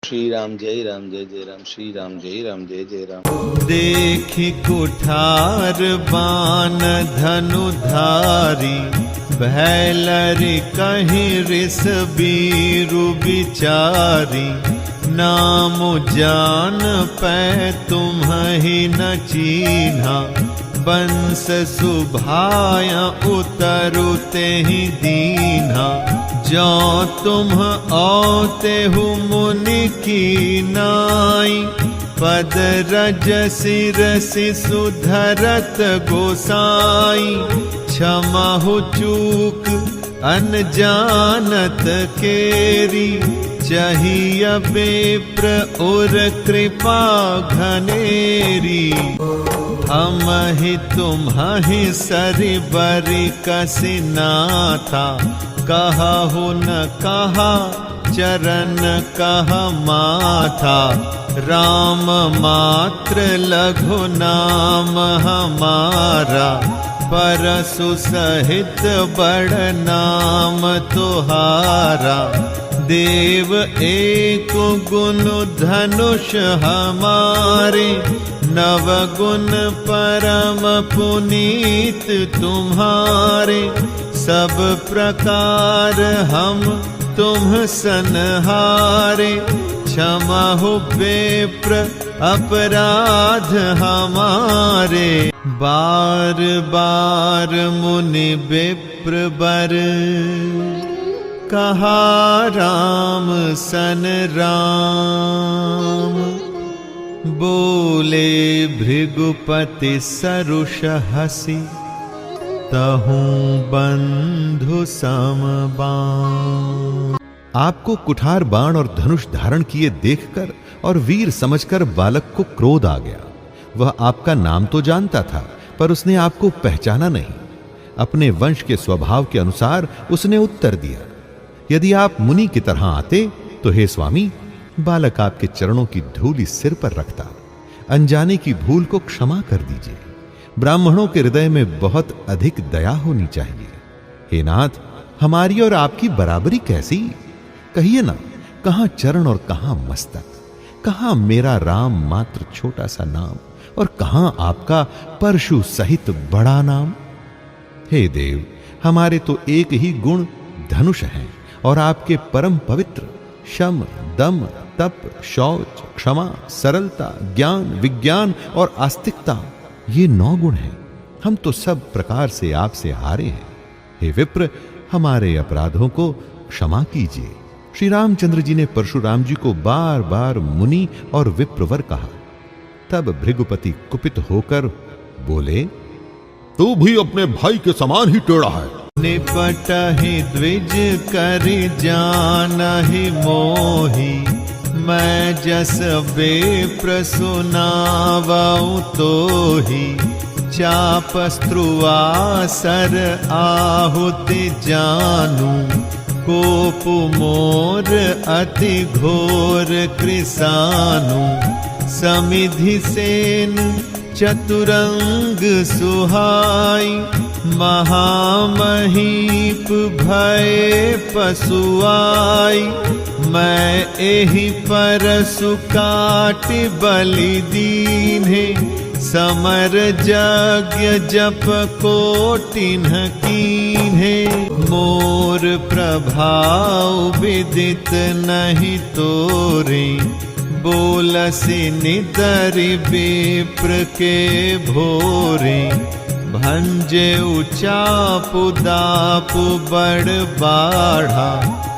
श्री राम जय जय राम, श्री राम जय जय राम। देखी कुठार बान धनुधारी, भैलरी कहीं रिस बीरु बिचारी। नाम जान पै तुम्हि न चीन्हा, बंस सुभाया उतरु तेहि दीन्हा। जो तुम औते हु मुनि की नाई, पद रज सिरसि सुधरत गोसाई। क्षमहु चूक अनजानत केरी, चाहिए विप्र और कृपा घनेरी। हमहि तुम्हि सरि बरि कसी नाथा, कहु न कहा चरण कह माथा। राम मात्र लघु नाम हमारा, परसु सहित बड़ नाम तुहारा। देव एक गुण धनुष हमारे, नव गुण परम पुनीत तुम्हारे। सब प्रकार हम तुम सनहारे, क्षमहु विप्र अपराध हमारे। बार बार मुनि विप्र बर, कहा राम सन राम। बोले भृगुपति सरुष हसी, तहूँ बंधु समबान। आपको कुठार बाण और धनुष धारण किए देखकर और वीर समझकर बालक को क्रोध आ गया। वह आपका नाम तो जानता था, पर उसने आपको पहचाना नहीं। अपने वंश के स्वभाव के अनुसार उसने उत्तर दिया, यदि आप मुनि की तरह आते तो हे स्वामी, बालक आपके चरणों की धूलि सिर पर रखता। अनजाने की भूल को क्षमा कर दीजिए। ब्राह्मणों के हृदय में बहुत अधिक दया होनी चाहिए। हे नाथ, हमारी और आपकी बराबरी कैसी? कहिए ना, कहां चरण और कहां मस्तक, कहां मेरा राम मात्र छोटा सा नाम और कहां आपका परशु सहित बड़ा नाम। हे देव, हमारे तो एक ही गुण धनुष हैं और आपके परम पवित्र शम दम तप शौच क्षमा सरलता ज्ञान विज्ञान और आस्तिकता, ये 9 गुण हैं। हम तो सब प्रकार से आपसे हारे हैं। हे विप्र, हमारे अपराधों को क्षमा कीजिए। श्री रामचंद्र जी ने परशुराम जी को बार बार मुनि और विप्रवर कहा। तब भृगुपति कुपित होकर बोले, तू भी अपने भाई के समान ही टेढ़ा है। निपटहि द्विज करि जानहि मोहि, मैं जस विप्र सुनावउ तोहि। चापस्त्रुआ सर आहुति जानू, कोप मोर अति घोर कृसानु। समिधि सेन चतुरंग सुहाई, महामहीप भय पशुआई। मैं एहि परसु काट बलि दीन्हे, समर यज्ञ जप कोटिन्ह कीन्हे। मोर प्रभाव विदित नहीं तोरे, बोलसि निदरि विप्र के भोरे। भंजे चापु दापु बड़ बाढ़ा,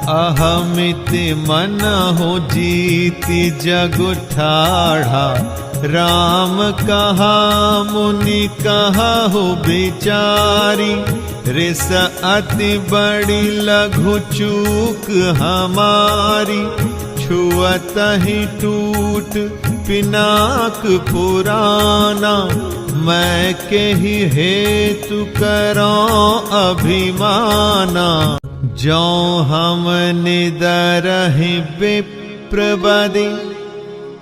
अहमिति मनहु जीति जगु ठाढ़ा। राम कहा मुनि कहु बिचारी, रिस अति बड़ी लघु चूक हमारी। छुअत ही टूट पिनाक पुराना, मैं केहि हेतु करौं अभिमाना। जो हम निदरहि विप्र बदि,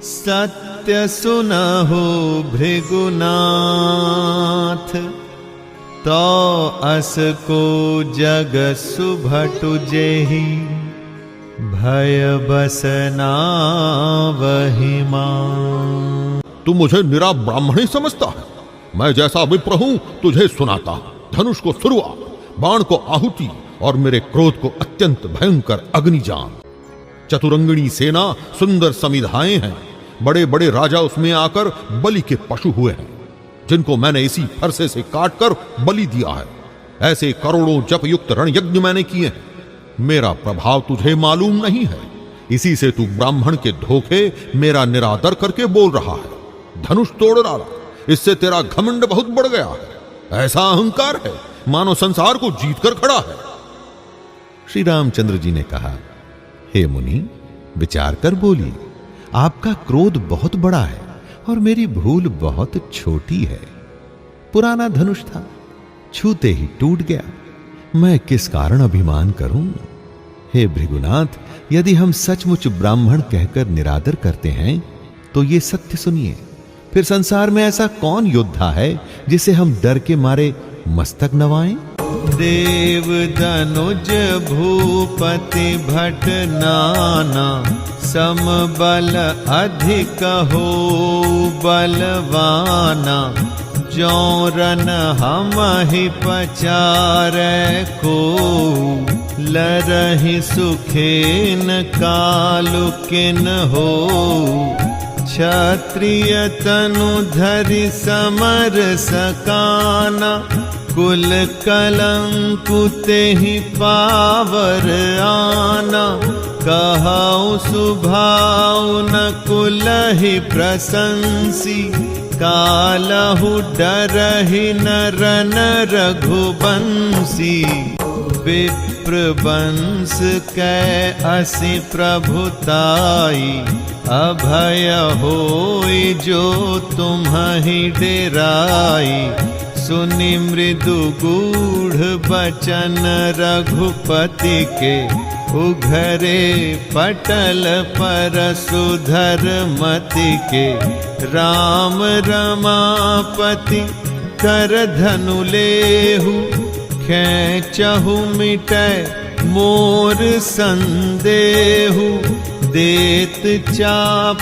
सत्य सुनहु भृगुनाथ। तो अस को जग सुभटु जेहि, भय बसना वही मान। तू मुझे निरा ब्राह्मण ही समझता है। मैं जैसा विप्र हूं तुझे सुनाता हूं। धनुष को सुरवा, बाण को आहुति और मेरे क्रोध को अत्यंत भयंकर अग्नि जान। चतुरंगिणी सेना, सुंदर समिधाएं हैं। बड़े बड़े राजा उसमें आकर बलि के पशु हुए हैं, जिनको मैंने इसी फरसे से काटकर बलि दिया है। ऐसे करोड़ों जप युक्त रणयज्ञ मैंने किए हैं। मेरा प्रभाव तुझे मालूम नहीं है, इसी से तू ब्राह्मण के धोखे मेरा निरादर करके बोल रहा है। धनुष तोड़ डाला, इससे तेरा घमंड बहुत बढ़ गया है। ऐसा अहंकार है मानो संसार को जीत कर खड़ा है। श्री रामचंद्र जी ने कहा, हे मुनि, विचार कर बोलिए। आपका क्रोध बहुत बड़ा है और मेरी भूल बहुत छोटी है। पुराना धनुष था, छूते ही टूट गया। मैं किस कारण अभिमान करूं? हे भृगुनाथ, यदि हम सचमुच ब्राह्मण कहकर निरादर करते हैं तो ये सत्य सुनिए। फिर संसार में ऐसा कौन योद्धा है जिसे हम डर के मारे मस्तक नवाएं? देव धनुज भूपति भट नाना, समबल अधिक हो बलवाना। जौरन हमहि पचारै को, लरहि सुखेन कालु किन हो। क्षत्रिय तनु धरि समर सकाना, कुल कलंकु तेहि पावर आना। कहौ सुभाउ न कुलहि प्रशंसी, कालहु डरहि नरन रघुबंसी। विप्र वंश कै असि प्रभुताई, अभय होई जो तुम्हि डेराई। सुनि मृदु गूढ़ बचन रघुपति के, उघरे पटल परशुधर मति के। राम रमापति कर धनु लेहु, खेचहु मिटै मोर संदेहु। देत चाप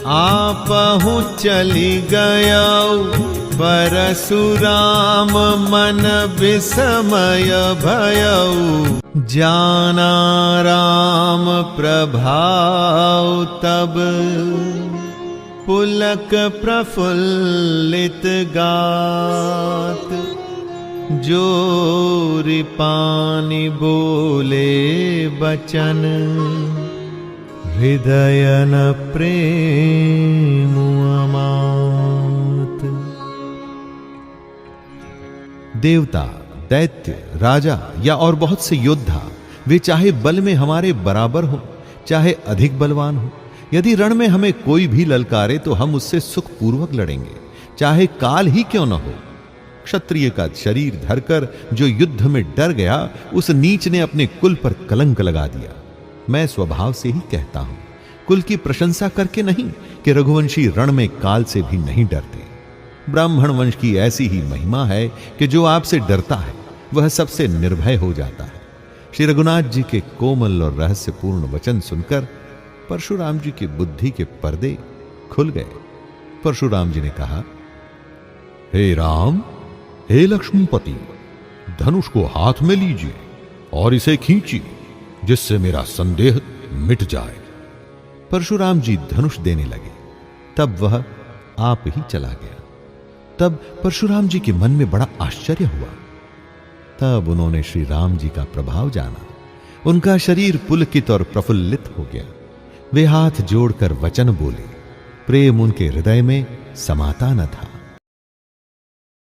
आपहु चली गयाउ, परशुराम मन विस्मय भयउ। जाना राम प्रभाव तब, पुलक प्रफुल्लित गात। जोरि पानि बोले बचन, हृदय न प्रेम अमात। देवता, दैत्य, राजा या और बहुत से योद्धा, वे चाहे बल में हमारे बराबर हो, चाहे अधिक बलवान हो, यदि रण में हमें कोई भी ललकारे तो हम उससे सुखपूर्वक लड़ेंगे, चाहे काल ही क्यों न हो। क्षत्रिय का शरीर धरकर जो युद्ध में डर गया, उस नीच ने अपने कुल पर कलंक लगा दिया। मैं स्वभाव से ही कहता हूं, कुल की प्रशंसा करके नहीं, कि रघुवंशी रण में काल से भी नहीं डरते। ब्राह्मण वंश की ऐसी ही महिमा है कि जो आपसे डरता है वह सबसे निर्भय हो जाता है। श्री रघुनाथ जी के कोमल और रहस्यपूर्ण वचन सुनकर परशुराम जी की बुद्धि के पर्दे खुल गए। परशुराम जी ने कहा, हे राम, हे लक्ष्मीपति, धनुष को हाथ में लीजिए और इसे खींचिए, जिससे मेरा संदेह मिट जाए। परशुराम जी धनुष देने लगे, तब वह आप ही चला गया। तब परशुराम जी के मन में बड़ा आश्चर्य हुआ। तब उन्होंने श्री राम जी का प्रभाव जाना। उनका शरीर पुलकित और प्रफुल्लित हो गया। वे हाथ जोड़कर वचन बोले। प्रेम उनके हृदय में समाता न था।